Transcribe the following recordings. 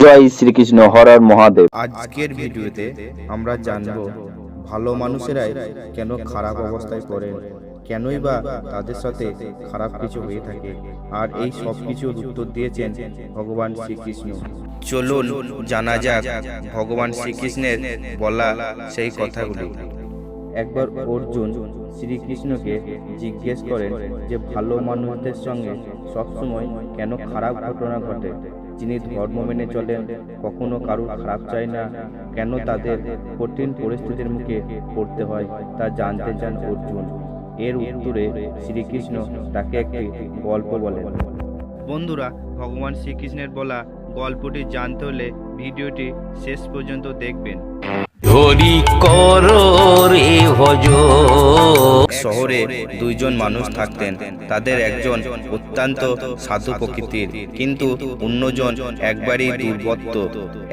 জয় শ্রীকৃষ্ণ, হর হর মহাদেব। আজকের ভিডিওতে আমরা জানব ভালো মানুষেরাই কেন খারাপ অবস্থায় পড়েন, কেনই বা তাদের সাথে খারাপ কিছু হয়ে থাকে, আর এই সব কিছুর উত্তর দিয়েছেন ভগবান শ্রীকৃষ্ণ। চলুন জানা যাক ভগবান শ্রীকৃষ্ণের বলা সেই কথাগুলি। একবার অর্জুন শ্রীকৃষ্ণকে জিজ্ঞেস করেন যে ভালো মানুষদের সঙ্গে সবসময় কেন খারাপ ঘটনা ঘটে। যিনি ধর্ম মেনে চলেন, কখনো কারো খারাপ চায় না, কেন তাদের কঠিন পরিস্থিতির মুখে পড়তে হয় তা জানতে চান অর্জুন। এর উত্তরে শ্রীকৃষ্ণ তাকে একটি গল্প বলেন। বন্ধুরা, ভগবান শ্রীকৃষ্ণের বলা গল্পটি জানতে হলে ভিডিওটি শেষ পর্যন্ত দেখবেন। হরি কর রে ভজ। শহরে দুইজন মানুষ থাকতেন। তাদের একজন অত্যন্ত সাধু প্রকৃতির, কিন্তু অন্যজন একবারই দুর্বৃত্ত।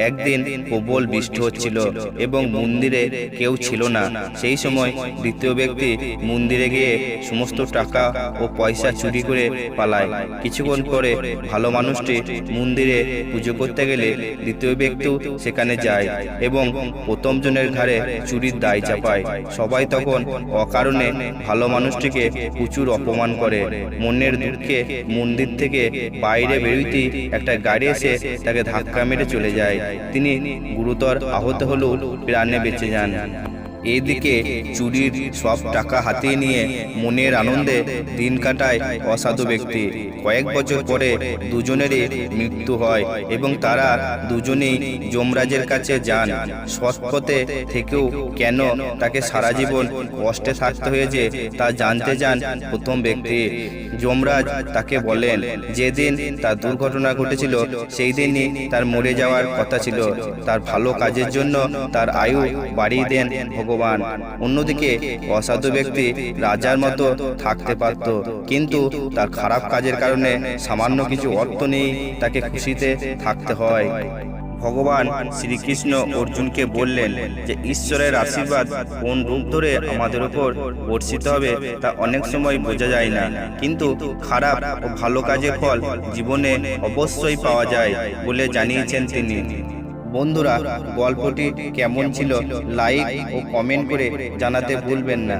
একদিন প্রবল বৃষ্টি হচ্ছিল এবং মন্দিরে কেউ ছিল না। সেই সময় দ্বিতীয় ব্যক্তি মন্দিরে গিয়ে সমস্ত টাকা ও পয়সা চুরি করে পালায়। কিছুক্ষণ পরে ভালো মানুষটি মন্দিরে পুজো করতে গেলে দ্বিতীয় ব্যক্তিও সেখানে যায় এবং প্রথম জনের ঘাড়ে চুরির দায় চাপায়। সবাই তখন অকারণে ভালো মানুষটিকে প্রচুর অপমান করে। মনের দুঃখে মন্দির থেকে বাইরে বেরোতেই একটা গাড়ি এসে তাকে ধাক্কা মেরে চলে যায়। তিনি গুরুতর আহত হলেও প্রাণে বেঁচে যান। এদিকে চুরির সব টাকা হাতিয়ে নিয়ে মনের আনন্দে দিন কাটায় অসাধু ব্যক্তি। কয়েক বছর পরে দুজনেরই মৃত্যু হয় এবং তারা দুজনেই যমরাজের কাছে যান। সৎ পথে থেকেও কেন তাকে সারা জীবন কষ্টে থাকতে হয়েছে তা জানতে চান প্রথম ব্যক্তি। যমরাজ তাকে বলেন যেদিন তার দুর্ঘটনা ঘটেছিল সেই দিনই তার মরে যাওয়ার কথা ছিল। তার ভালো কাজের জন্য তার আয়ু বাড়িয়ে দেন ভগবান। অন্যদিকে অসাধু ব্যক্তি রাজার মতো থাকতে পারত, কিন্তু তার খারাপ কাজের কারণে সামান্য কিছু অর্থ নেই তাকে খুশিতে থাকতে হয়। ভগবান শ্রীকৃষ্ণ অর্জুনকে বললেন যে ঈশ্বরের আশীর্বাদ কোন রূপ ধরে আমাদের উপর বর্ষিত হবে তা অনেক সময় বোঝা যায় না, কিন্তু খারাপ ও ভালো কাজের ফল জীবনে অবশ্যই পাওয়া যায় বলে জানিয়েছেন তিনি। বন্ধুরা, গল্পটি কেমন ছিল লাইক ও কমেন্ট করে জানাতে ভুলবেন না।